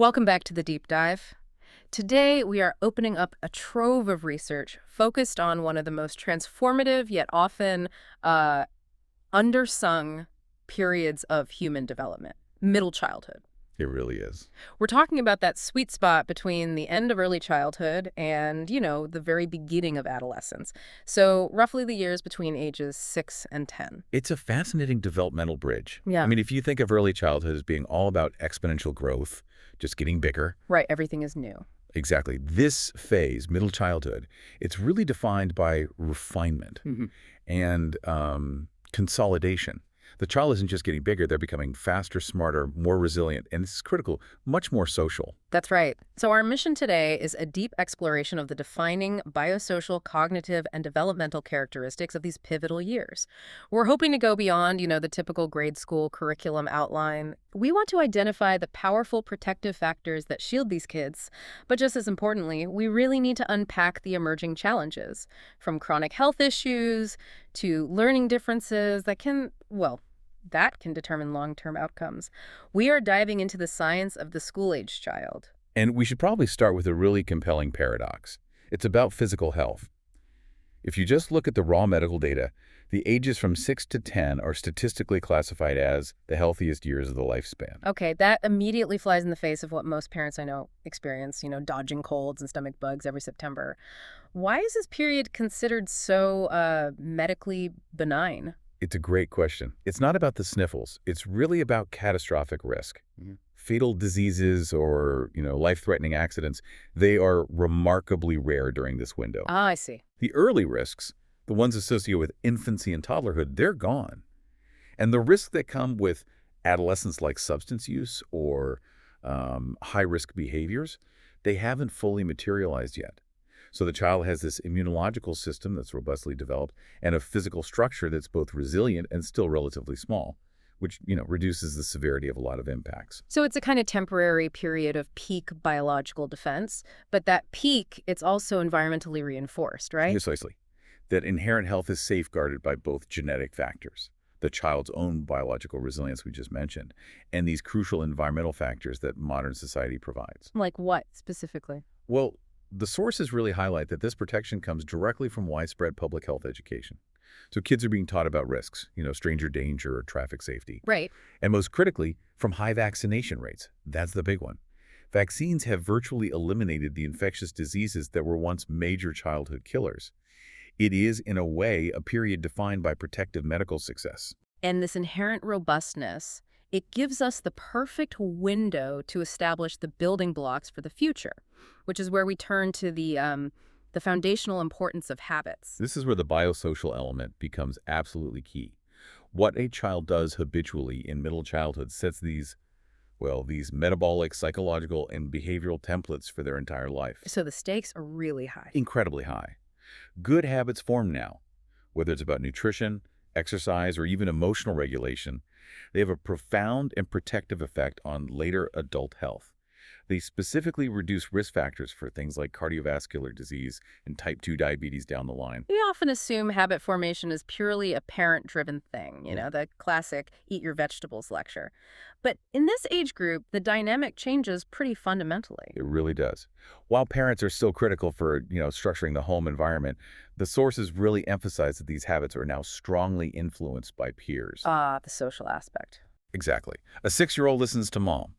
Welcome back to the deep dive. Today, we are opening up a trove of research focused on one of the most transformative yet often uh, undersung periods of human development, middle childhood. It really is. We're talking about that sweet spot between the end of early childhood and, the very beginning of adolescence. So, roughly the years between ages 6 and 10. It's a fascinating developmental bridge. I Yeah, mean, if you think of early childhood as being all about exponential growth, just getting bigger, right. Everything is new. exactly. This phase, middle childhood, it's really defined by refinement and consolidation. The child isn't just getting bigger, they're becoming faster, smarter, more resilient, and this is critical, much more social. That's right. So our mission today is a deep exploration of the defining biosocial, cognitive, and developmental characteristics of these pivotal years. We're hoping to go beyond, the typical grade school curriculum outline. We want to identify the powerful protective factors that shield these kids, but just as importantly, we really need to unpack the emerging challenges, from chronic health issues to learning differences that can determine long-term outcomes. We are diving into the science of the school-age child. And we should probably start with a really compelling paradox. It's about physical health. If you just look at the raw medical data, the ages from 6 to 10 are statistically classified as the healthiest years of the lifespan. Okay, that immediately flies in the face of what most parents I know experience, dodging colds and stomach bugs every September. Why is this period considered so medically benign? It's a great question. It's not about the sniffles. It's really about catastrophic risk. Fatal diseases or, life-threatening accidents, they are remarkably rare during this window. Ah, I see. The early risks, the ones associated with infancy and toddlerhood, they're gone. And the risks that come with adolescence like substance use or high-risk behaviors, they haven't fully materialized yet. So the child has this immunological system that's robustly developed and a physical structure that's both resilient and still relatively small, which, reduces the severity of a lot of impacts. So it's a kind of temporary period of peak biological defense, but that peak, it's also environmentally reinforced, right? Precisely. That inherent health is safeguarded by both genetic factors, the child's own biological resilience we just mentioned, and these crucial environmental factors that modern society provides. Like what specifically? Well, the sources really highlight that this protection comes directly from widespread public health education. So kids are being taught about risks, stranger danger or traffic safety. Right. And most critically, from high vaccination rates. That's the big one. Vaccines have virtually eliminated the infectious diseases that were once major childhood killers. It is, in a way, a period defined by protective medical success. And this inherent robustness, it gives us the perfect window to establish the building blocks for the future, which is where we turn to the foundational importance of habits. This is where the biosocial element becomes absolutely key. What a child does habitually in middle childhood sets these metabolic, psychological, and behavioral templates for their entire life. So the stakes are really high. Incredibly high. Good habits form now, whether it's about nutrition, exercise, or even emotional regulation. They have a profound and protective effect on later adult health. They specifically reduce risk factors for things like cardiovascular disease and type 2 diabetes down the line. We often assume habit formation is purely a parent-driven thing, the classic eat your vegetables lecture. But in this age group, the dynamic changes pretty fundamentally. It really does. While parents are still critical for, structuring the home environment, the sources really emphasize that these habits are now strongly influenced by peers. The social aspect. Exactly. A 6-year-old listens to mom.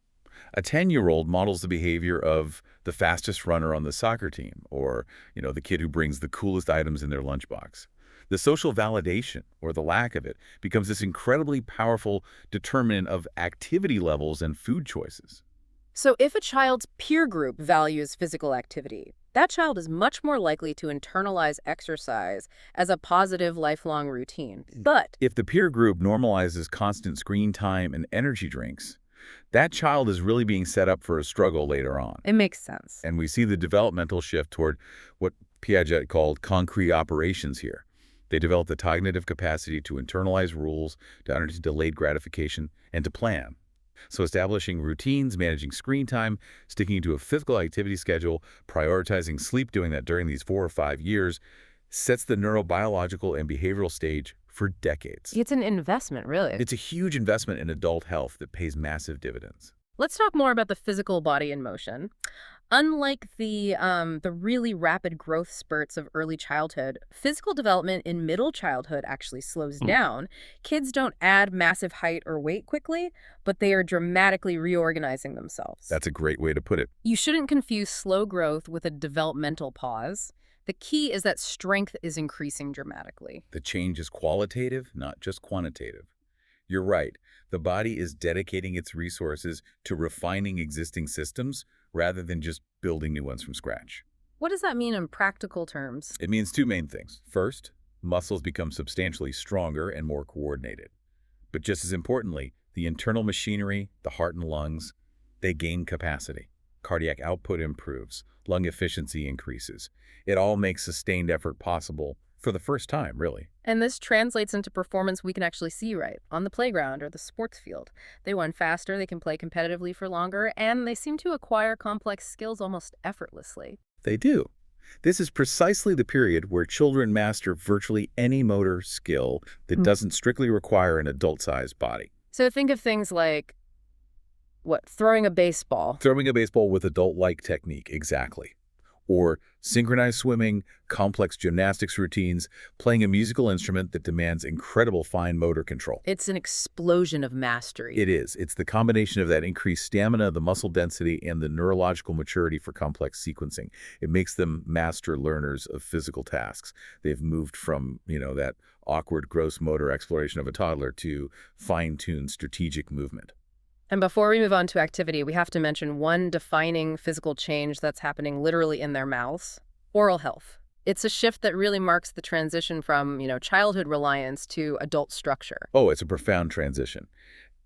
A 10-year-old models the behavior of the fastest runner on the soccer team or, the kid who brings the coolest items in their lunchbox. The social validation, or the lack of it, becomes this incredibly powerful determinant of activity levels and food choices. So if a child's peer group values physical activity, that child is much more likely to internalize exercise as a positive lifelong routine. But if the peer group normalizes constant screen time and energy drinks, that child is really being set up for a struggle later on. it makes sense. And we see the developmental shift toward what Piaget called concrete operations here. They develop the cognitive capacity to internalize rules, to understand delayed gratification, and to plan. So establishing routines, managing screen time, sticking to a physical activity schedule, prioritizing sleep, doing that during these 4 or 5 years, sets the neurobiological and behavioral stage for decades. It's an investment, really. It's a huge investment in adult health that pays massive dividends. Let's talk more about the physical body in motion. Unlike the really rapid growth spurts of early childhood, physical development in middle childhood actually slows Hmm. down. Kids don't add massive height or weight quickly, but they are dramatically reorganizing themselves. That's a great way to put it. You shouldn't confuse slow growth with a developmental pause. The key is that strength is increasing dramatically. The change is qualitative, not just quantitative. You're right. The body is dedicating its resources to refining existing systems rather than just building new ones from scratch. What does that mean in practical terms? It means two main things. First, muscles become substantially stronger and more coordinated. But just as importantly, the internal machinery, the heart and lungs, they gain capacity. Cardiac output improves. Lung efficiency increases. It all makes sustained effort possible for the first time, really. And this translates into performance we can actually see right on the playground or the sports field. They run faster, they can play competitively for longer, and they seem to acquire complex skills almost effortlessly. They do. This is precisely the period where children master virtually any motor skill that doesn't strictly require an adult-sized body. So think of things like, what, throwing a baseball. Throwing a baseball with adult-like technique, exactly. Or synchronized swimming, complex gymnastics routines, playing a musical instrument that demands incredible fine motor control. It's an explosion of mastery. It is. It's the combination of that increased stamina, the muscle density, and the neurological maturity for complex sequencing. It makes them master learners of physical tasks. They've moved from, that awkward, gross motor exploration of a toddler to fine-tuned strategic movement. And before we move on to activity, we have to mention one defining physical change that's happening literally in their mouths: oral health. It's a shift that really marks the transition from, childhood reliance to adult structure. Oh, it's a profound transition.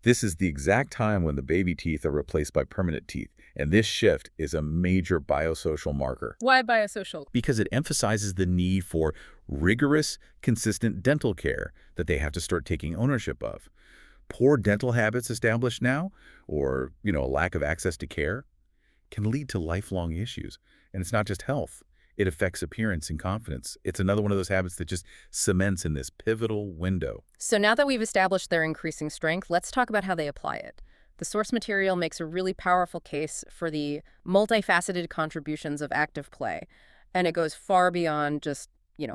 This is the exact time when the baby teeth are replaced by permanent teeth, and this shift is a major biosocial marker Why biosocial? because it emphasizes the need for rigorous, consistent dental care that they have to start taking ownership of. Poor dental habits established now, or, a lack of access to care, can lead to lifelong issues. And it's not just health. It affects appearance and confidence. It's another one of those habits that just cements in this pivotal window. So now that we've established their increasing strength, let's talk about how they apply it. The source material makes a really powerful case for the multifaceted contributions of active play, and it goes far beyond just,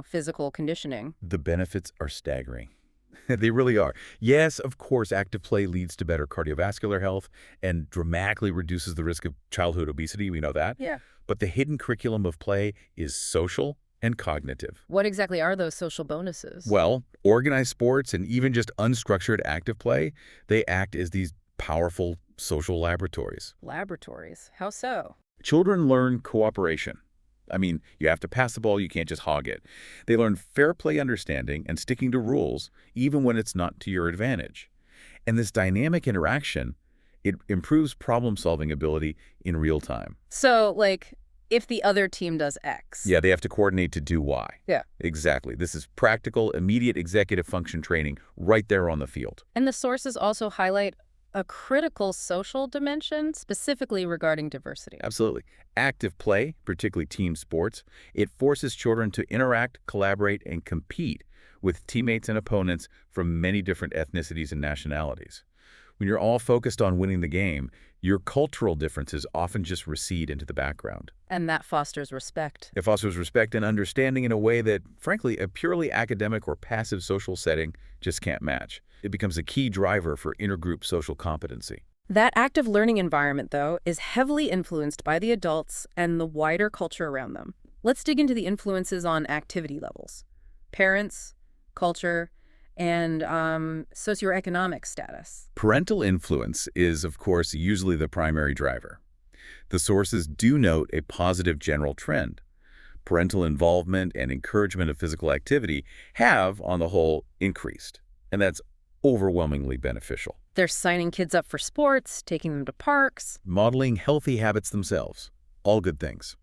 physical conditioning. The benefits are staggering. They really are. Yes, of course, active play leads to better cardiovascular health and dramatically reduces the risk of childhood obesity. We know that. Yeah. But the hidden curriculum of play is social and cognitive. What exactly are those social bonuses? Well, organized sports and even just unstructured active play, they act as these powerful social laboratories. Laboratories. How so? Children learn cooperation. I mean, you have to pass the ball, you can't just hog it. They learn fair play understanding and sticking to rules, even when it's not to your advantage. And this dynamic interaction, it improves problem-solving ability in real time. So, if the other team does X. Yeah, they have to coordinate to do Y. Yeah. Exactly. This is practical, immediate executive function training right there on the field. And the sources also highlight a critical social dimension, specifically regarding diversity. Absolutely. Active play, particularly team sports, it forces children to interact, collaborate, and compete with teammates and opponents from many different ethnicities and nationalities. When you're all focused on winning the game, your cultural differences often just recede into the background. And that fosters respect. It fosters respect and understanding in a way that, frankly, a purely academic or passive social setting just can't match. It becomes a key driver for intergroup social competency. That active learning environment, though, is heavily influenced by the adults and the wider culture around them. Let's dig into the influences on activity levels: parents, culture, and socioeconomic status. Parental influence is, of course, usually the primary driver. The sources do note a positive general trend. Parental involvement and encouragement of physical activity have, on the whole, increased, and that's overwhelmingly beneficial. They're signing kids up for sports, taking them to parks. Modeling healthy habits themselves. All good things.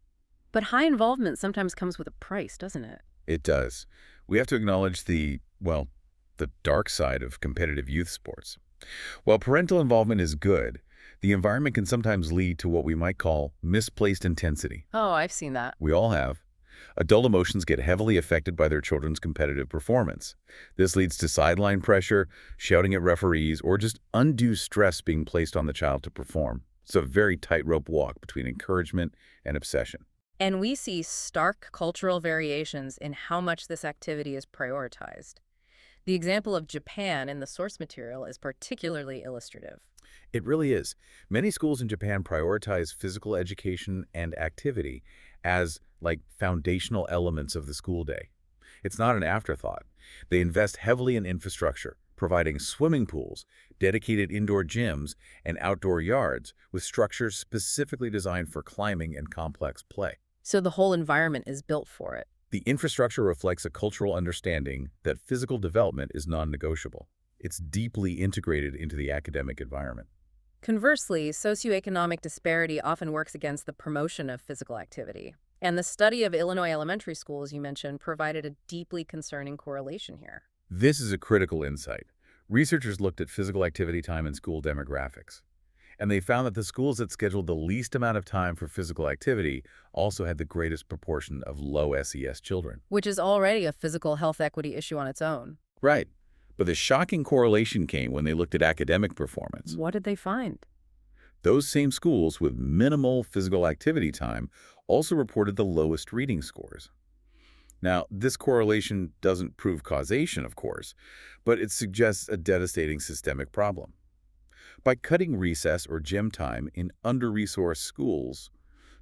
But high involvement sometimes comes with a price, doesn't it? It does. We have to acknowledge the dark side of competitive youth sports. While parental involvement is good, the environment can sometimes lead to what we might call misplaced intensity. Oh, I've seen that. We all have. Adult emotions get heavily affected by their children's competitive performance. This leads to sideline pressure, shouting at referees, or just undue stress being placed on the child to perform. It's a very tightrope walk between encouragement and obsession. And we see stark cultural variations in how much this activity is prioritized. The example of Japan in the source material is particularly illustrative. It really is. Many schools in Japan prioritize physical education and activity as like foundational elements of the school day. It's not an afterthought. They invest heavily in infrastructure, providing swimming pools, dedicated indoor gyms, and outdoor yards with structures specifically designed for climbing and complex play. So the whole environment is built for it. The infrastructure reflects a cultural understanding that physical development is non-negotiable. It's deeply integrated into the academic environment. Conversely, socioeconomic disparity often works against the promotion of physical activity. And the study of Illinois elementary schools you mentioned provided a deeply concerning correlation here. This is a critical insight. Researchers looked at physical activity time and school demographics, and they found that the schools that scheduled the least amount of time for physical activity also had the greatest proportion of low SES children. Which is already a physical health equity issue on its own. Right. But the shocking correlation came when they looked at academic performance. What did they find? Those same schools with minimal physical activity time also reported the lowest reading scores. Now, this correlation doesn't prove causation, of course, but it suggests a devastating systemic problem. By cutting recess or gym time in under-resourced schools,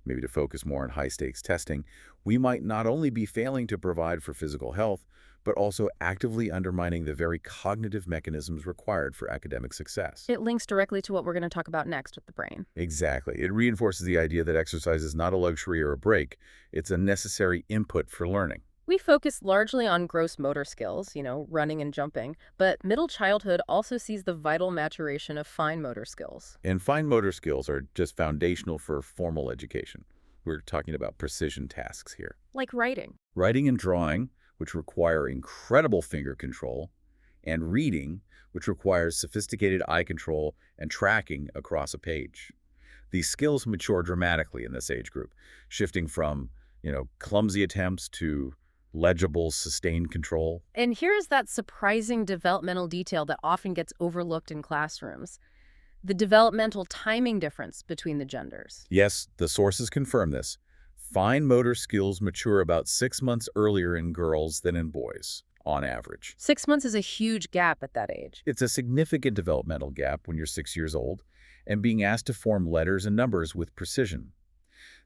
maybe to focus more on high-stakes testing, we might not only be failing to provide for physical health, but also actively undermining the very cognitive mechanisms required for academic success. It links directly to what we're going to talk about next with the brain. Exactly. It reinforces the idea that exercise is not a luxury or a break. It's a necessary input for learning. We focus largely on gross motor skills, running and jumping, but middle childhood also sees the vital maturation of fine motor skills. And fine motor skills are just foundational for formal education. We're talking about precision tasks here. Like writing. Writing and drawing, which require incredible finger control, and reading, which requires sophisticated eye control and tracking across a page. These skills mature dramatically in this age group, shifting from, clumsy attempts to legible, sustained control. And here's that surprising developmental detail that often gets overlooked in classrooms: the developmental timing difference between the genders. Yes, the sources confirm this. Fine motor skills mature about 6 months earlier in girls than in boys, on average. 6 months is a huge gap at that age. It's a significant developmental gap when you're 6 years old and being asked to form letters and numbers with precision.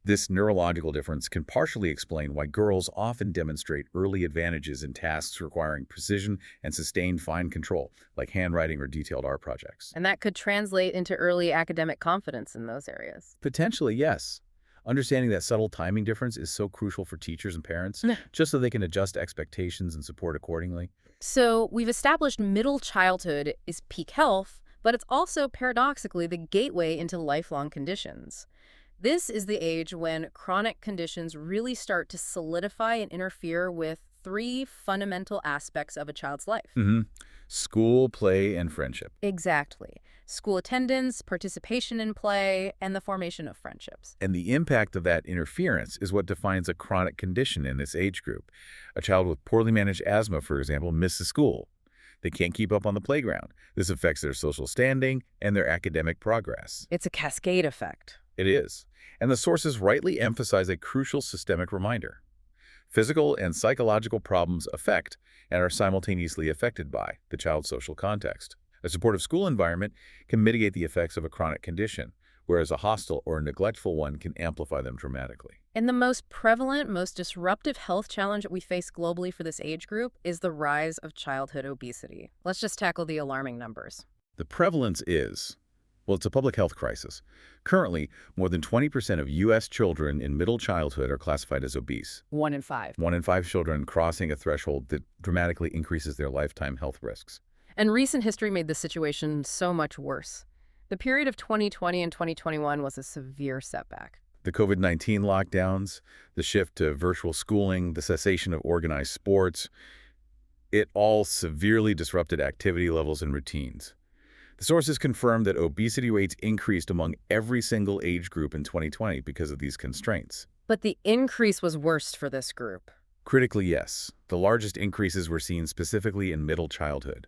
This neurological difference can partially explain why girls often demonstrate early advantages in tasks requiring precision and sustained fine control, like handwriting or detailed art projects. And that could translate into early academic confidence in those areas. Potentially, yes. Understanding that subtle timing difference is so crucial for teachers and parents, just so they can adjust expectations and support accordingly. So we've established middle childhood is peak health, but it's also paradoxically the gateway into lifelong conditions. This is the age when chronic conditions really start to solidify and interfere with three fundamental aspects of a child's life. School, play, and friendship. Exactly. School attendance, participation in play, and the formation of friendships. And the impact of that interference is what defines a chronic condition in this age group. A child with poorly managed asthma, for example, misses school. They can't keep up on the playground. This affects their social standing and their academic progress. It's a cascade effect. It is. And the sources rightly emphasize a crucial systemic reminder. Physical and psychological problems affect and are simultaneously affected by the child's social context. A supportive school environment can mitigate the effects of a chronic condition, whereas a hostile or neglectful one can amplify them dramatically. And the most prevalent, most disruptive health challenge that we face globally for this age group is the rise of childhood obesity. Let's just tackle the alarming numbers. The prevalence is, well, it's a public health crisis. Currently, more than 20% of U.S. children in middle childhood are classified as obese. 1 in 5. 1 in 5 children crossing a threshold that dramatically increases their lifetime health risks. And recent history made the situation so much worse. The period of 2020 and 2021 was a severe setback. The COVID-19 lockdowns, the shift to virtual schooling, the cessation of organized sports, it all severely disrupted activity levels and routines. The sources confirmed that obesity rates increased among every single age group in 2020 because of these constraints. But the increase was worst for this group. Critically, yes. The largest increases were seen specifically in middle childhood.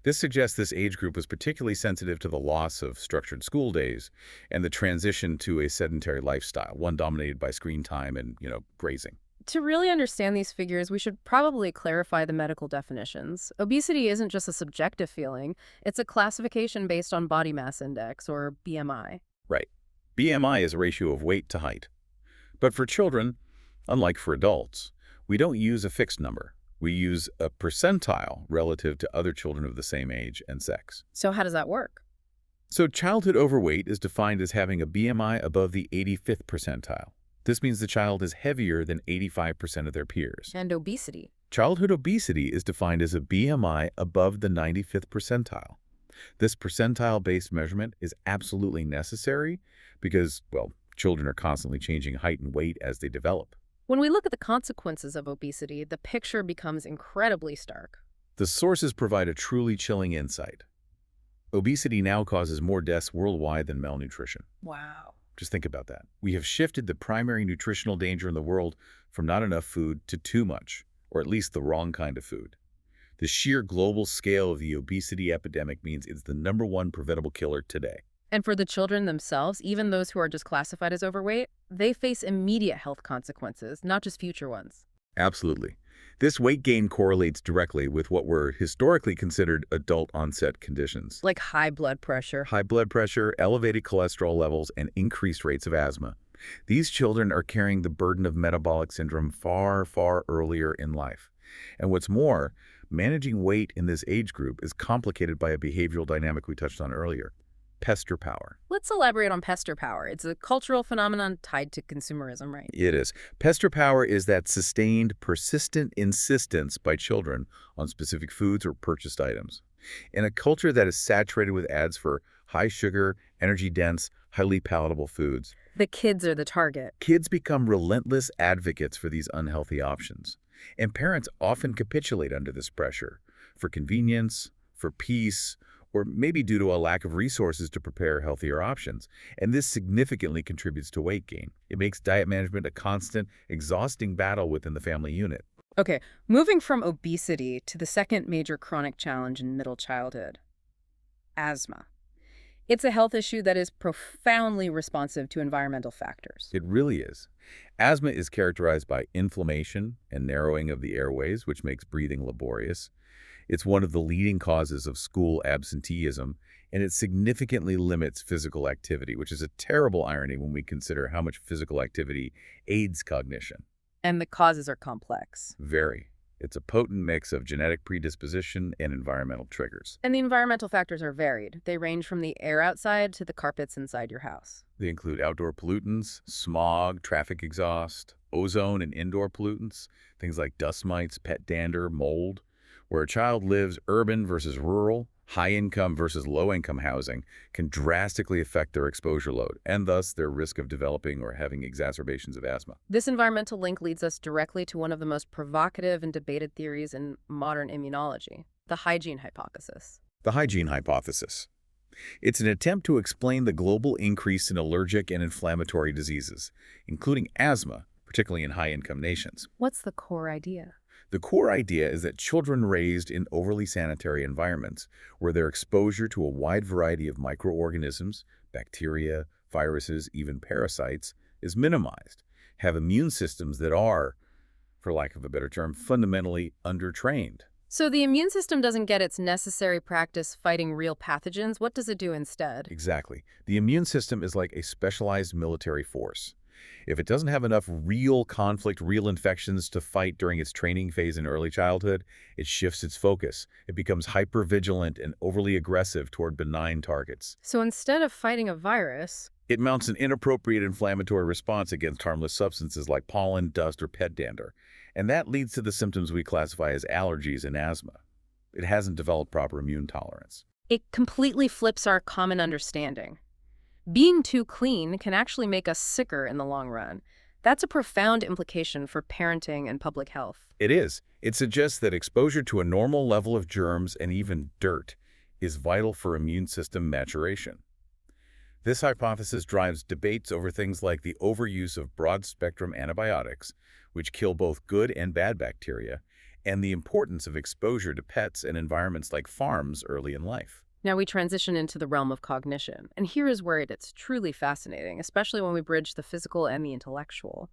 This suggests this age group was particularly sensitive to the loss of structured school days and the transition to a sedentary lifestyle, one dominated by screen time and, grazing. To really understand these figures, we should probably clarify the medical definitions. Obesity isn't just a subjective feeling, it's a classification based on body mass index, or BMI. Right. BMI is a ratio of weight to height. But for children, unlike for adults, we don't use a fixed number. We use a percentile relative to other children of the same age and sex. So how does that work? So childhood overweight is defined as having a BMI above the 85th percentile. This means the child is heavier than 85% of their peers. And obesity? Childhood obesity is defined as a BMI above the 95th percentile. This percentile-based measurement is absolutely necessary because, well, children are constantly changing height and weight as they develop. When we look at the consequences of obesity, the picture becomes incredibly stark. The sources provide a truly chilling insight. Obesity now causes more deaths worldwide than malnutrition. Wow. Just think about that. We have shifted the primary nutritional danger in the world from not enough food to too much, or at least the wrong kind of food. The sheer global scale of the obesity epidemic means it's the #1 preventable killer today. And for the children themselves, even those who are just classified as overweight, they face immediate health consequences, not just future ones. Absolutely. This weight gain correlates directly with what were historically considered adult-onset conditions. Like high blood pressure. High blood pressure, elevated cholesterol levels, and increased rates of asthma. These children are carrying the burden of metabolic syndrome far, far earlier in life. And what's more, managing weight in this age group is complicated by a behavioral dynamic we touched on earlier: pester power. Let's elaborate on pester power. It's a cultural phenomenon tied to consumerism, right? It is. Pester power is that sustained, persistent insistence by children on specific foods or purchased items. In a culture that is saturated with ads for high-sugar, energy-dense, highly palatable foods, The kids are the target. kids become relentless advocates for these unhealthy options. And parents often capitulate under this pressure for convenience, for peace, or maybe due to a lack of resources to prepare healthier options. And this significantly contributes to weight gain. It makes diet management a constant, exhausting battle within the family unit. Okay, moving from obesity to the second major chronic challenge in middle childhood: asthma. It's a health issue that is profoundly responsive to environmental factors. It really is. Asthma is characterized by inflammation and narrowing of the airways, which makes breathing laborious. It's one of the leading causes of school absenteeism, and it significantly limits physical activity, which is a terrible irony when we consider how much physical activity aids cognition. And the causes are complex. Very. It's a potent mix of genetic predisposition and environmental triggers. And the environmental factors are varied. They range from the air outside to the carpets inside your house. They include outdoor pollutants, smog, traffic exhaust, ozone and indoor pollutants, things like dust mites, pet dander, mold. Where a child lives, urban versus rural, high-income versus low-income housing can drastically affect their exposure load and thus their risk of developing or having exacerbations of asthma. This environmental link leads us directly to one of the most provocative and debated theories in modern immunology: the hygiene hypothesis. The hygiene hypothesis. It's an attempt to explain the global increase in allergic and inflammatory diseases, including asthma, particularly in high-income nations. What's the core idea? The core idea is that children raised in overly sanitary environments, where their exposure to a wide variety of microorganisms, bacteria, viruses, even parasites, is minimized, have immune systems that are, for lack of a better term, fundamentally undertrained. So the immune system doesn't get its necessary practice fighting real pathogens. What does it do instead? Exactly. The immune system is like a specialized military force. If it doesn't have enough real conflict, real infections to fight during its training phase in early childhood, it shifts its focus. It becomes hyper-vigilant and overly aggressive toward benign targets. So instead of fighting a virus, It mounts an inappropriate inflammatory response against harmless substances like pollen, dust, or pet dander. And that leads to the symptoms we classify as allergies and asthma. It hasn't developed proper immune tolerance. it completely flips our common understanding. Being too clean can actually make us sicker in the long run. That's a profound implication for parenting and public health. It is. It suggests that exposure to a normal level of germs and even dirt is vital for immune system maturation. This hypothesis drives debates over things like the overuse of broad-spectrum antibiotics, which kill both good and bad bacteria, and the importance of exposure to pets and environments like farms early in life. Now we transition into the realm of cognition, and here is where it's truly fascinating, especially when we bridge the physical and the intellectual.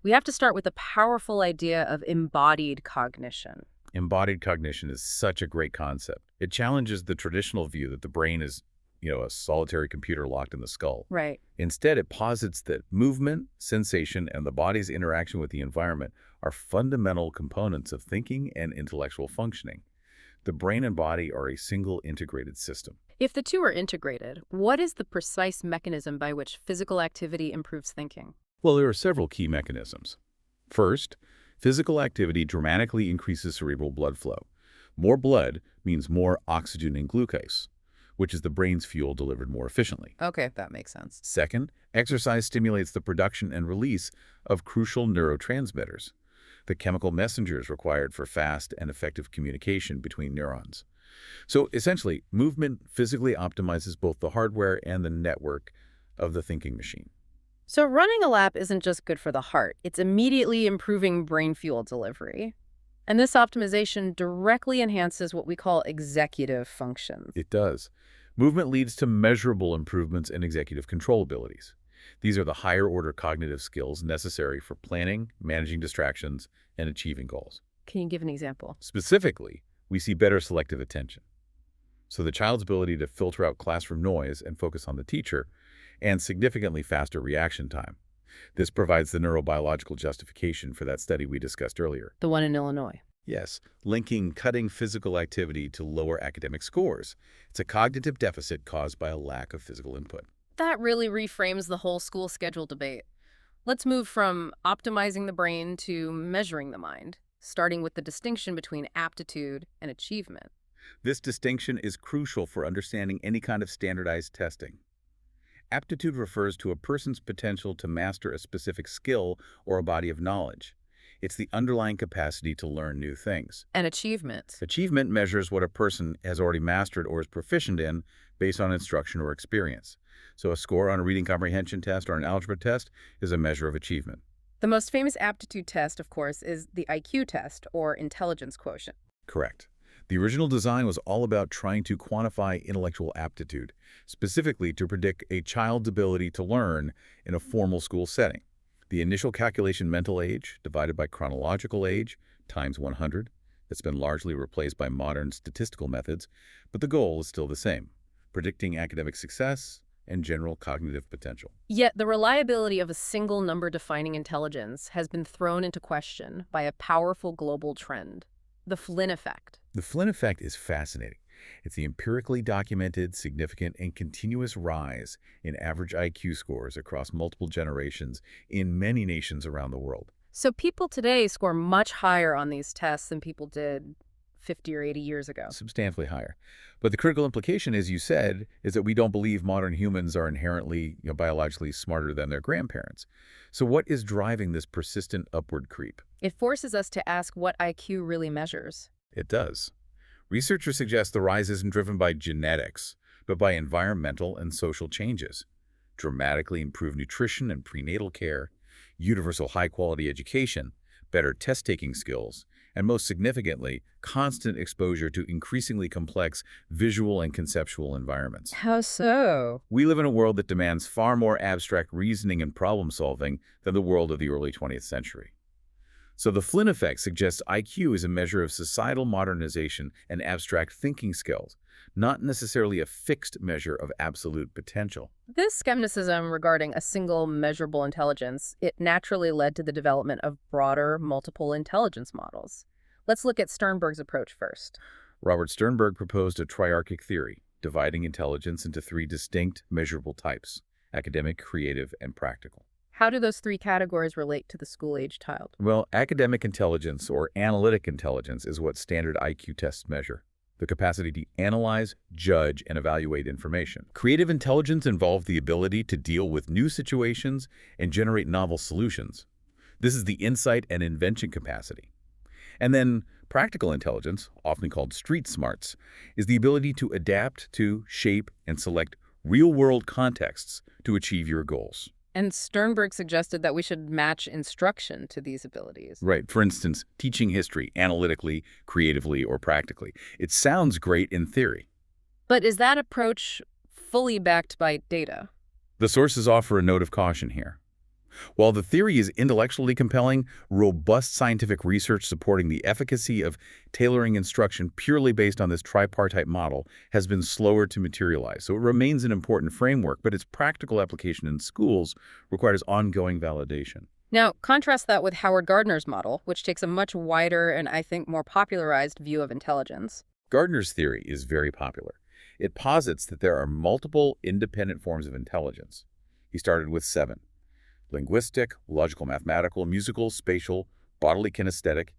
We have to start with the powerful idea of embodied cognition. Embodied cognition is such a great concept. It challenges the traditional view that the brain is, a solitary computer locked in the skull. Right. Instead, it posits that movement, sensation, and the body's interaction with the environment are fundamental components of thinking and intellectual functioning. The brain and body are a single integrated system. If the two are integrated, what is the precise mechanism by which physical activity improves thinking? Well, there are several key mechanisms. First, physical activity dramatically increases cerebral blood flow. More blood means more oxygen and glucose, which is the brain's fuel delivered more efficiently. Okay, that makes sense. Second, exercise stimulates the production and release of crucial neurotransmitters, the chemical messengers required for fast and effective communication between neurons. So essentially, movement physically optimizes both the hardware and the network of the thinking machine. So running a lap isn't just good for the heart, it's immediately improving brain fuel delivery. And this optimization directly enhances what we call executive functions. It does. Movement leads to measurable improvements in executive control abilities. These are the higher-order cognitive skills necessary for planning, managing distractions, and achieving goals. Can you give an example? Specifically, we see better selective attention. So the child's ability to filter out classroom noise and focus on the teacher, and significantly faster reaction time. This provides the neurobiological justification for that study we discussed earlier. The one in Illinois. Yes, linking cutting physical activity to lower academic scores. It's a cognitive deficit caused by a lack of physical input. That really reframes the whole school schedule debate. Let's move from optimizing the brain to measuring the mind, starting with the distinction between aptitude and achievement. This distinction is crucial for understanding any kind of standardized testing. Aptitude refers to a person's potential to master a specific skill or a body of knowledge. It's the underlying capacity to learn new things. And achievement. Achievement measures what a person has already mastered or is proficient in based on instruction or experience. So a score on a reading comprehension test or an algebra test is a measure of achievement. The most famous aptitude test, of course, is the IQ test, or intelligence quotient. Correct. The original design was all about trying to quantify intellectual aptitude, specifically to predict a child's ability to learn in a formal school setting. The initial calculation mental age divided by chronological age times 100. That's been largely replaced by modern statistical methods, but the goal is still the same, predicting academic success and general cognitive potential. Yet the reliability of a single number defining intelligence has been thrown into question by a powerful global trend, the Flynn effect. The Flynn effect is fascinating. It's the empirically documented, significant, and continuous rise in average IQ scores across multiple generations in many nations around the world. So people today score much higher on these tests than people did 50 or 80 years ago. Substantially higher. But the critical implication, as you said, is that we don't believe modern humans are inherently, biologically smarter than their grandparents. So what is driving this persistent upward creep? It forces us to ask what IQ really measures. It does. Researchers suggest the rise isn't driven by genetics, but by environmental and social changes. Dramatically improved nutrition and prenatal care, universal high-quality education, better test-taking skills, and most significantly, constant exposure to increasingly complex visual and conceptual environments. How so? We live in a world that demands far more abstract reasoning and problem-solving than the world of the early 20th century. So the Flynn effect suggests IQ is a measure of societal modernization and abstract thinking skills, not necessarily a fixed measure of absolute potential. This skepticism regarding a single measurable intelligence, it naturally led to the development of broader multiple intelligence models. Let's look at Sternberg's approach first. Robert Sternberg proposed a triarchic theory, dividing intelligence into three distinct measurable types: academic, creative, and practical. How do those three categories relate to the school-age child? Well, academic intelligence or analytic intelligence is what standard IQ tests measure: the capacity to analyze, judge, and evaluate information. Creative intelligence involves the ability to deal with new situations and generate novel solutions. This is the insight and invention capacity. And then practical intelligence, often called street smarts, is the ability to adapt to, shape, and select real-world contexts to achieve your goals. And Sternberg suggested that we should match instruction to these abilities. Right. For instance, teaching history analytically, creatively, or practically. It sounds great in theory. But is that approach fully backed by data? The sources offer a note of caution here. While the theory is intellectually compelling, robust scientific research supporting the efficacy of tailoring instruction purely based on this tripartite model has been slower to materialize. So it remains an important framework, but its practical application in schools requires ongoing validation. Now, contrast that with Howard Gardner's model, which takes a much wider and I think more popularized view of intelligence. Gardner's theory is very popular. It posits that there are multiple independent forms of intelligence. He started with 7. Linguistic, logical, mathematical, musical, spatial, bodily kinesthetic,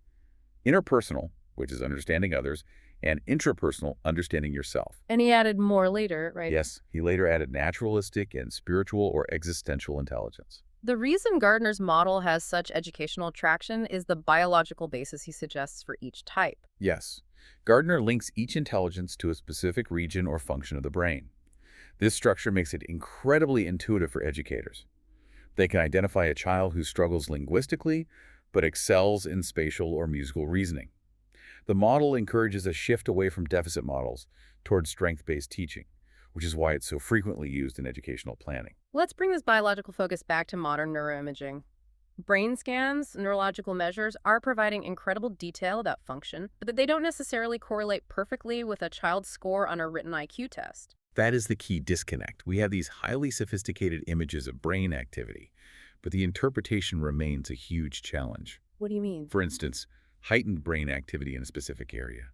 interpersonal, which is understanding others, and intrapersonal, understanding yourself. And he added more later, right? Yes, he later added naturalistic and spiritual or existential intelligence. The reason Gardner's model has such educational traction is the biological basis he suggests for each type. Yes, Gardner links each intelligence to a specific region or function of the brain. This structure makes it incredibly intuitive for educators. They can identify a child who struggles linguistically but excels in spatial or musical reasoning. The model encourages a shift away from deficit models towards strength-based teaching, which is why it's so frequently used in educational planning. Let's bring this biological focus back to modern neuroimaging. Brain scans, neurological measures are providing incredible detail about function, but they don't necessarily correlate perfectly with a child's score on a written IQ test. That is the key disconnect. We have these highly sophisticated images of brain activity, but the interpretation remains a huge challenge. What do you mean? For instance, heightened brain activity in a specific area.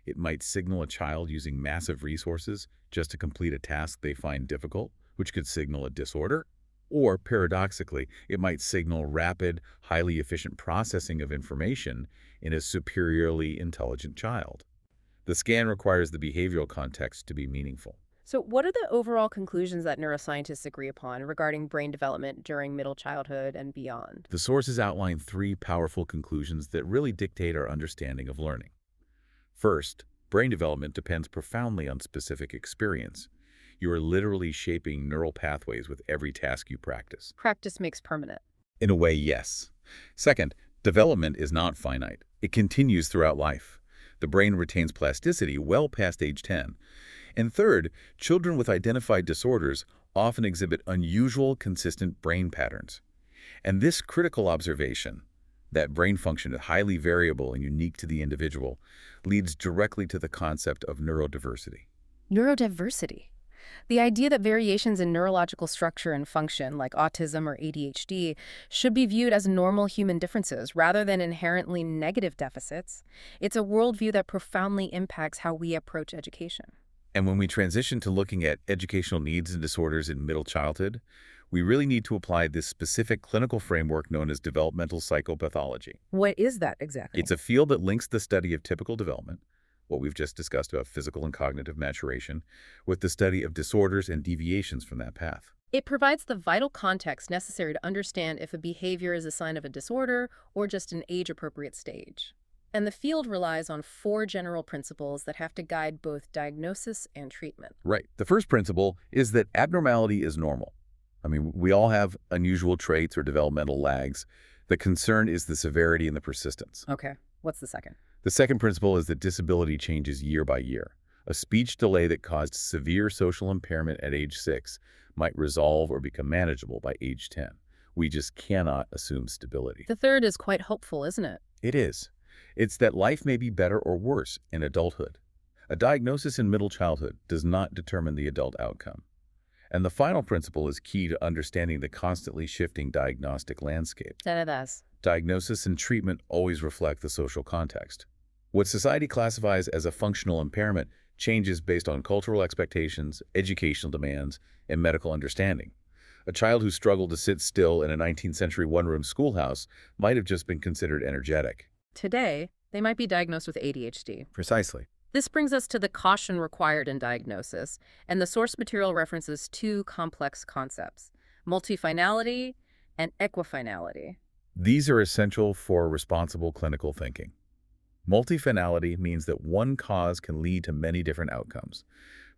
It might signal a child using massive resources just to complete a task they find difficult, which could signal a disorder. Or, paradoxically, it might signal rapid, highly efficient processing of information in a superiorly intelligent child. The scan requires the behavioral context to be meaningful. So what are the overall conclusions that neuroscientists agree upon regarding brain development during middle childhood and beyond? The sources outline 3 powerful conclusions that really dictate our understanding of learning. First, brain development depends profoundly on specific experience. You are literally shaping neural pathways with every task you practice. Practice makes permanent. In a way, yes. Second, development is not finite. It continues throughout life. The brain retains plasticity well past age 10. And third, children with identified disorders often exhibit unusual, consistent brain patterns. And this critical observation, that brain function is highly variable and unique to the individual, leads directly to the concept of neurodiversity. Neurodiversity. The idea that variations in neurological structure and function, like autism or ADHD, should be viewed as normal human differences rather than inherently negative deficits. It's a worldview that profoundly impacts how we approach education. And when we transition to looking at educational needs and disorders in middle childhood, we really need to apply this specific clinical framework known as developmental psychopathology. What is that exactly? It's a field that links the study of typical development, what we've just discussed about physical and cognitive maturation, with the study of disorders and deviations from that path. It provides the vital context necessary to understand if a behavior is a sign of a disorder or just an age-appropriate stage. And the field relies on 4 general principles that have to guide both diagnosis and treatment. Right. The first principle is that abnormality is normal. I mean, we all have unusual traits or developmental lags. The concern is the severity and the persistence. Okay. What's the second? The second principle is that disability changes year by year. A speech delay that caused severe social impairment at age 6 might resolve or become manageable by age 10. We just cannot assume stability. The third is quite hopeful, isn't it? It is. It's that life may be better or worse in adulthood. A diagnosis in middle childhood does not determine the adult outcome. And the final principle is key to understanding the constantly shifting diagnostic landscape. Diagnosis and treatment always reflect the social context. What society classifies as a functional impairment changes based on cultural expectations, educational demands, and medical understanding. A child who struggled to sit still in a 19th century one-room schoolhouse might have just been considered energetic. Today, they might be diagnosed with ADHD. Precisely. This brings us to the caution required in diagnosis, and the source material references 2 complex concepts, multifinality and equifinality. These are essential for responsible clinical thinking. Multifinality means that one cause can lead to many different outcomes.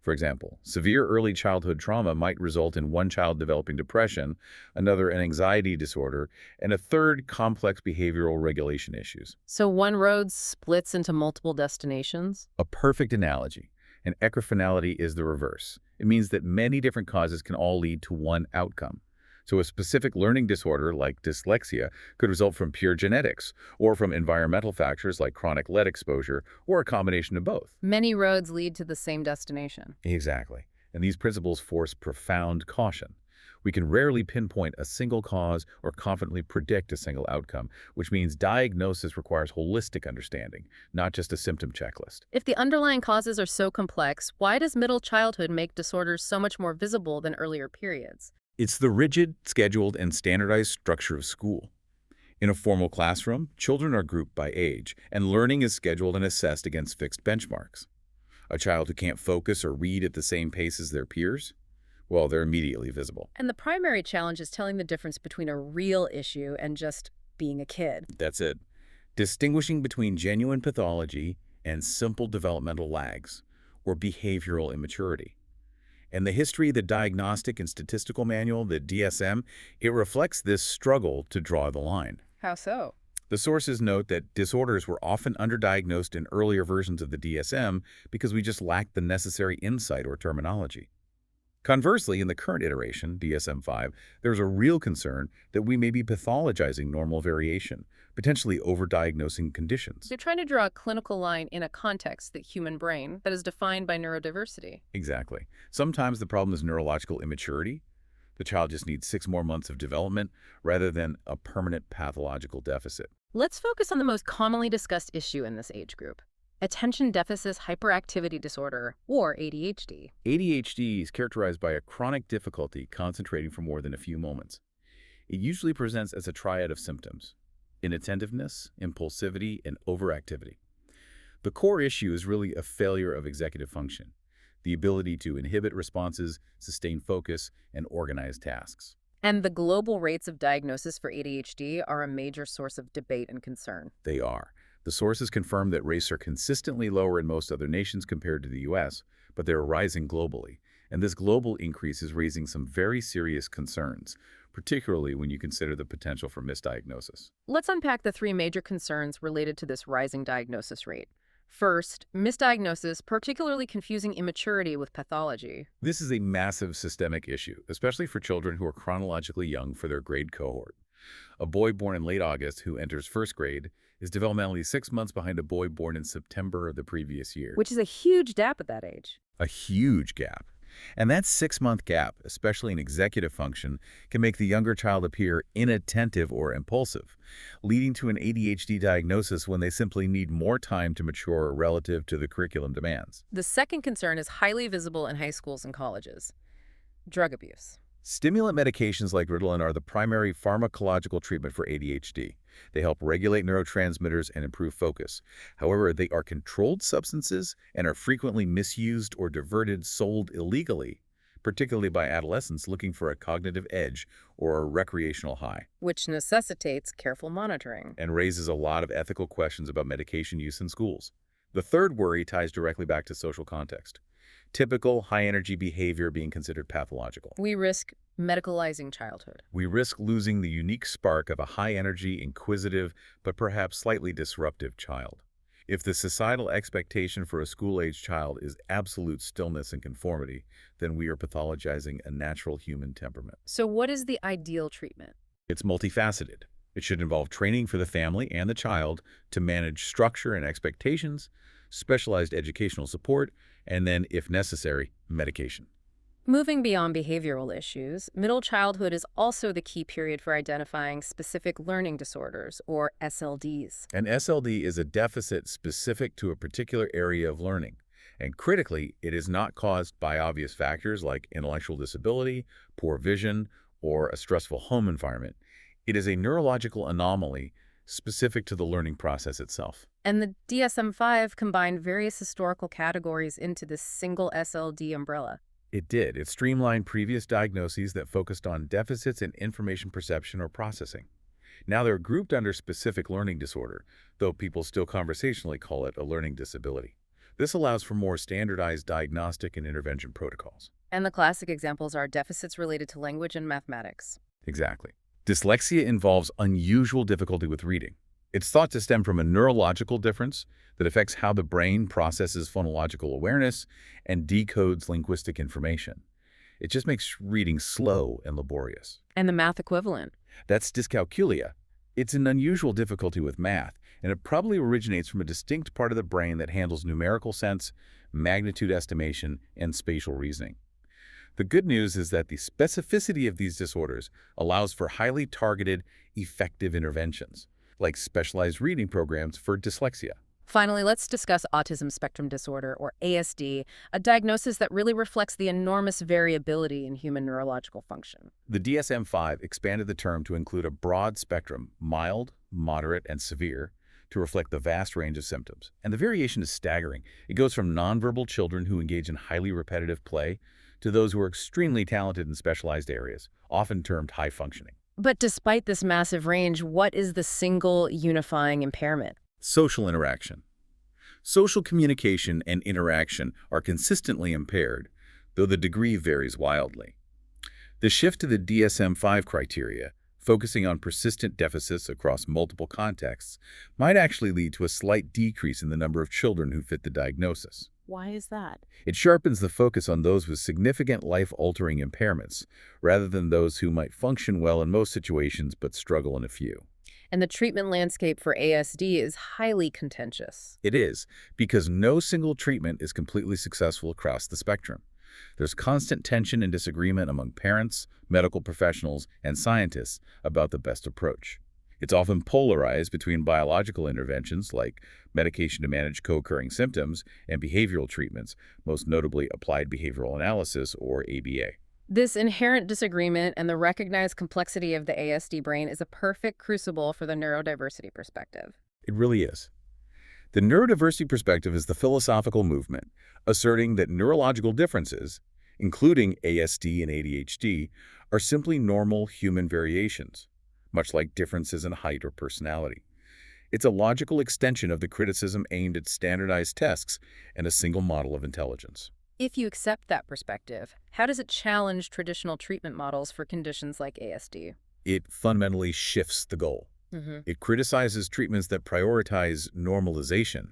For example, severe early childhood trauma might result in one child developing depression, another an anxiety disorder, and a third complex behavioral regulation issues. So one road splits into multiple destinations? A perfect analogy. And equifinality is the reverse. It means that many different causes can all lead to one outcome. So a specific learning disorder like dyslexia could result from pure genetics, or from environmental factors like chronic lead exposure, or a combination of both. Many roads lead to the same destination. Exactly. And these principles force profound caution. We can rarely pinpoint a single cause or confidently predict a single outcome, which means diagnosis requires holistic understanding, not just a symptom checklist. If the underlying causes are so complex, why does middle childhood make disorders so much more visible than earlier periods? It's the rigid, scheduled, and standardized structure of school. In a formal classroom, children are grouped by age, and learning is scheduled and assessed against fixed benchmarks. A child who can't focus or read at the same pace as their peers, well, they're immediately visible. And the primary challenge is telling the difference between a real issue and just being a kid. That's it. Distinguishing between genuine pathology and simple developmental lags, or behavioral immaturity. And the history, the Diagnostic and Statistical Manual, the DSM, it reflects this struggle to draw the line. How so? The sources note that disorders were often underdiagnosed in earlier versions of the DSM because we just lacked the necessary insight or terminology. Conversely, in the current iteration, DSM-5, there's a real concern that we may be pathologizing normal variation, potentially overdiagnosing conditions. They're trying to draw a clinical line in a context, the human brain, that is defined by neurodiversity. Exactly. Sometimes the problem is neurological immaturity. The child just needs 6 more months of development rather than a permanent pathological deficit. Let's focus on the most commonly discussed issue in this age group: attention deficit hyperactivity disorder, or ADHD. ADHD is characterized by a chronic difficulty concentrating for more than a few moments. It usually presents as a triad of symptoms: inattentiveness, impulsivity, and overactivity. The core issue is really a failure of executive function, the ability to inhibit responses, sustain focus, and organize tasks. And the global rates of diagnosis for ADHD are a major source of debate and concern. They are. The sources confirm that rates are consistently lower in most other nations compared to the U.S., but they're rising globally. And this global increase is raising some very serious concerns, particularly when you consider the potential for misdiagnosis. Let's unpack the three major concerns related to this rising diagnosis rate. First, misdiagnosis, particularly confusing immaturity with pathology. This is a massive systemic issue, especially for children who are chronologically young for their grade cohort. A boy born in late August who enters first grade is developmentally 6 months behind a boy born in September of the previous year. Which is a huge gap at that age. A huge gap. And that 6-month gap, especially in executive function, can make the younger child appear inattentive or impulsive, leading to an ADHD diagnosis when they simply need more time to mature relative to the curriculum demands. The second concern is highly visible in high schools and colleges: drug abuse. Stimulant medications like Ritalin are the primary pharmacological treatment for ADHD. They help regulate neurotransmitters and improve focus. However, they are controlled substances and are frequently misused or diverted, sold illegally, particularly by adolescents looking for a cognitive edge or a recreational high, Which necessitates careful monitoring. and raises a lot of ethical questions about medication use in schools. The third worry ties directly back to social context. Typical high-energy behavior being considered pathological. We risk medicalizing childhood. We risk losing the unique spark of a high-energy, inquisitive, but perhaps slightly disruptive child. If the societal expectation for a school-age child is absolute stillness and conformity, then we are pathologizing a natural human temperament. So what is the ideal treatment? It's multifaceted. It should involve training for the family and the child to manage structure and expectations, specialized educational support, and then, if necessary, medication. Moving beyond behavioral issues, middle childhood is also the key period for identifying specific learning disorders, or SLDs. An SLD is a deficit specific to a particular area of learning, and critically, it is not caused by obvious factors like intellectual disability, poor vision, or a stressful home environment. It is a neurological anomaly specific to the learning process itself. And the DSM-5 combined various historical categories into this single SLD umbrella. It did. It streamlined previous diagnoses that focused on deficits in information perception or processing. Now they're grouped under specific learning disorder, though people still conversationally call it a learning disability. This allows for more standardized diagnostic and intervention protocols. And the classic examples are deficits related to language and mathematics. Exactly. Dyslexia involves unusual difficulty with reading. It's thought to stem from a neurological difference that affects how the brain processes phonological awareness and decodes linguistic information. It just makes reading slow and laborious. And the math equivalent. That's dyscalculia. It's an unusual difficulty with math, and it probably originates from a distinct part of the brain that handles numerical sense, magnitude estimation, and spatial reasoning. The good news is that the specificity of these disorders allows for highly targeted, effective interventions, like specialized reading programs for dyslexia. Finally, let's discuss autism spectrum disorder, or ASD, a diagnosis that really reflects the enormous variability in human neurological function. The DSM-5 expanded the term to include a broad spectrum, mild, moderate, and severe, to reflect the vast range of symptoms. And the variation is staggering. It goes from nonverbal children who engage in highly repetitive play to those who are extremely talented in specialized areas, often termed high functioning. But despite this massive range, what is the single unifying impairment? Social interaction. Social communication and interaction are consistently impaired, though the degree varies wildly. The shift to the DSM-5 criteria, focusing on persistent deficits across multiple contexts, might actually lead to a slight decrease in the number of children who fit the diagnosis. Why is that? It sharpens the focus on those with significant life-altering impairments, rather than those who might function well in most situations but struggle in a few. And the treatment landscape for ASD is highly contentious. It is, because no single treatment is completely successful across the spectrum. There's constant tension and disagreement among parents, medical professionals, and scientists about the best approach. It's often polarized between biological interventions like medication to manage co-occurring symptoms and behavioral treatments, most notably applied behavioral analysis, or ABA. This inherent disagreement and the recognized complexity of the ASD brain is a perfect crucible for the neurodiversity perspective. It really is. The neurodiversity perspective is the philosophical movement, asserting that neurological differences, including ASD and ADHD, are simply normal human variations, much like differences in height or personality. It's a logical extension of the criticism aimed at standardized tests and a single model of intelligence. If you accept that perspective, how does it challenge traditional treatment models for conditions like ASD? It fundamentally shifts the goal. It criticizes treatments that prioritize normalization,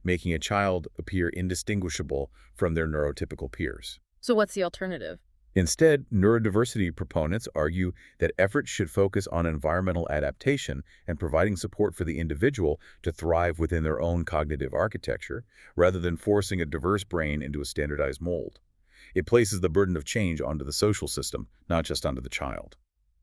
making a child appear indistinguishable from their neurotypical peers. So what's the alternative? Instead, neurodiversity proponents argue that efforts should focus on environmental adaptation and providing support for the individual to thrive within their own cognitive architecture, rather than forcing a diverse brain into a standardized mold. It places the burden of change onto the social system, not just onto the child.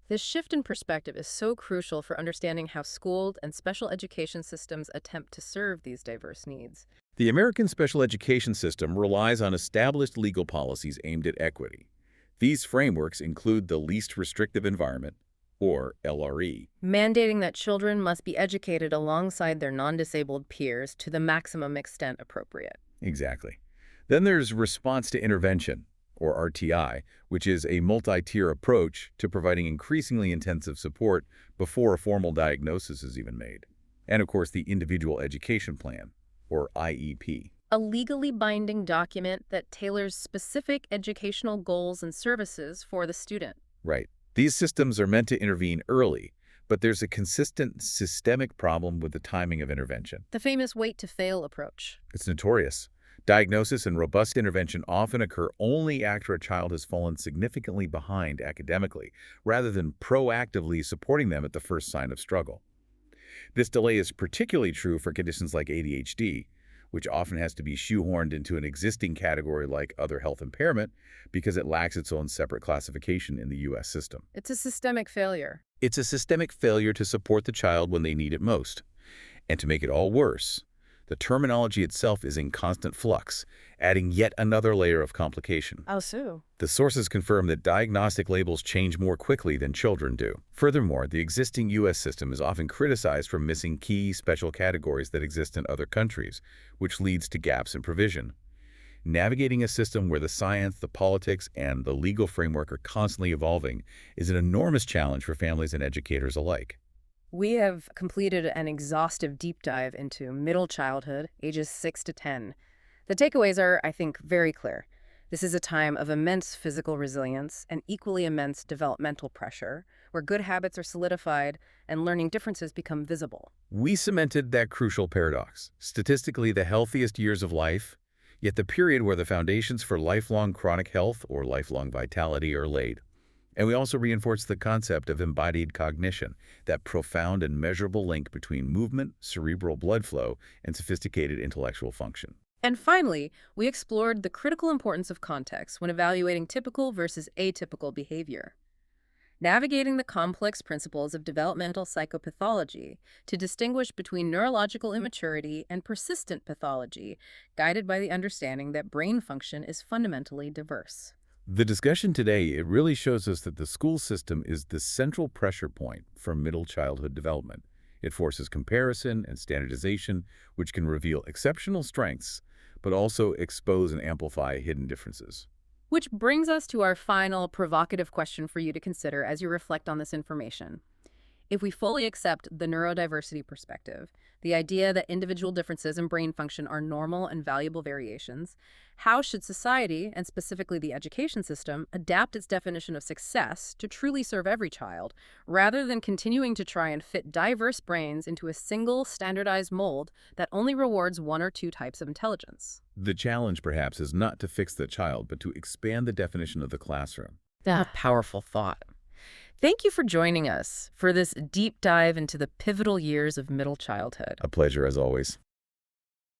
This shift in perspective is so crucial for understanding how school and special education systems attempt to serve these diverse needs. The American special education system relies on established legal policies aimed at equity. These frameworks include the Least Restrictive Environment, or LRE, mandating that children must be educated alongside their non-disabled peers to the maximum extent appropriate. Exactly. Then there's Response to Intervention, or RTI, which is a multi-tier approach to providing increasingly intensive support before a formal diagnosis is even made. And of course, the Individual Education Plan, or IEP. A legally binding document that tailors specific educational goals and services for the student. Right. These systems are meant to intervene early, but there's a consistent systemic problem with the timing of intervention. The famous wait-to-fail approach. It's notorious. Diagnosis and robust intervention often occur only after a child has fallen significantly behind academically, rather than proactively supporting them at the first sign of struggle. This delay is particularly true for conditions like ADHD, which often has to be shoehorned into an existing category like other health impairment because it lacks its own separate classification in the U.S. system. It's a systemic failure. It's a systemic failure to support the child when they need it most. And to make it all worse, the terminology itself is in constant flux, adding yet another layer of complication. Oh, so? The sources confirm that diagnostic labels change more quickly than children do. Furthermore, the existing U.S. system is often criticized for missing key special categories that exist in other countries, which leads to gaps in provision. Navigating a system where the science, the politics, and the legal framework are constantly evolving is an enormous challenge for families and educators alike. We have completed an exhaustive deep dive into middle childhood, ages 6 to 10. The takeaways are, I think, very clear. This is a time of immense physical resilience and equally immense developmental pressure, where good habits are solidified and learning differences become visible. We cemented that crucial paradox. Statistically, the healthiest years of life, yet the period where the foundations for lifelong chronic health or lifelong vitality are laid. And we also reinforced the concept of embodied cognition, that profound and measurable link between movement, cerebral blood flow, and sophisticated intellectual function. And finally, we explored the critical importance of context when evaluating typical versus atypical behavior, navigating the complex principles of developmental psychopathology to distinguish between neurological immaturity and persistent pathology, guided by the understanding that brain function is fundamentally diverse. The discussion today, it really shows us that the school system is the central pressure point for middle childhood development. It forces comparison and standardization, which can reveal exceptional strengths, but also expose and amplify hidden differences. Which brings us to our final provocative question for you to consider as you reflect on this information. If we fully accept the neurodiversity perspective, the idea that individual differences in brain function are normal and valuable variations, how should society, and specifically the education system, adapt its definition of success to truly serve every child, rather than continuing to try and fit diverse brains into a single standardized mold that only rewards one or two types of intelligence? The challenge, perhaps, is not to fix the child, but to expand the definition of the classroom. A powerful thought. Thank you for joining us for this deep dive into the pivotal years of middle childhood. A pleasure, as always.